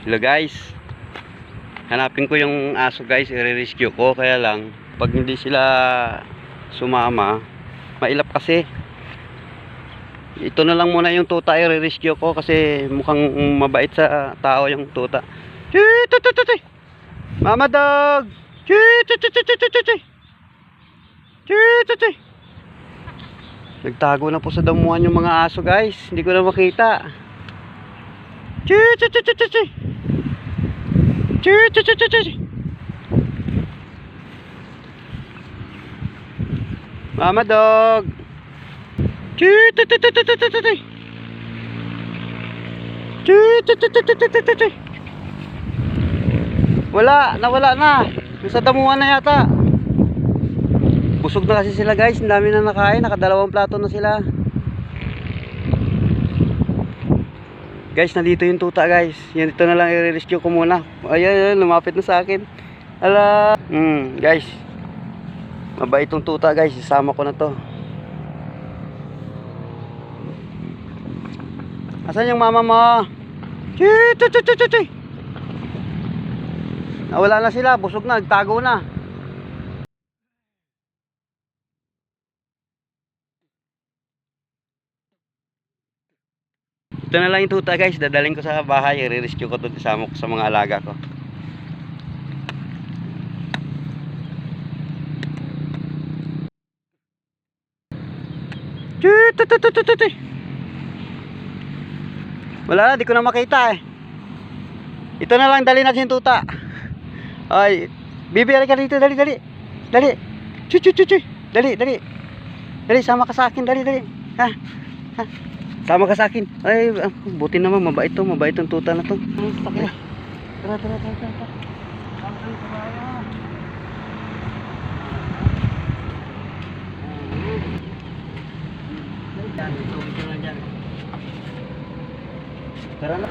Hello guys, hanapin ko yung aso guys, i-rescue ko. Kaya lang pag hindi sila sumama, mailap kasi. Ito na lang muna yung tuta, i-rescue ko kasi mukhang mabait sa tao yung tuta. Mama dog, nagtago na po sa damuhan yung mga aso guys, hindi ko na makita. Mama dog. Nawala na. Sa damuhan na yata. Busog na kasi sila guys, ang dami na nakain, nakadalawang plato na sila. Guys, nandito yung tuta guys. Yan, ito na lang i-rescue ko muna. Ayan, lumapit na sa akin. Ala. Guys. Mabait itong tuta guys. Isama ko na to. Asan yung mama mo? Nawala na sila. Busog na. Nagtago na. Ito na lang yung tuta guys, dadaling ko sa bahay, i-rescue ko ito, isama ko sa mga alaga ko. Wala na, di ko na makita eh. Ito na lang, dali natin yung tuta. Ay, bibi, ka dito, dali. Dali. Dali, sama ka sa akin, dali. Ha? Sama ka sa akin. Ay, buti naman, mabait ang tuta na to. Tara. Tara na.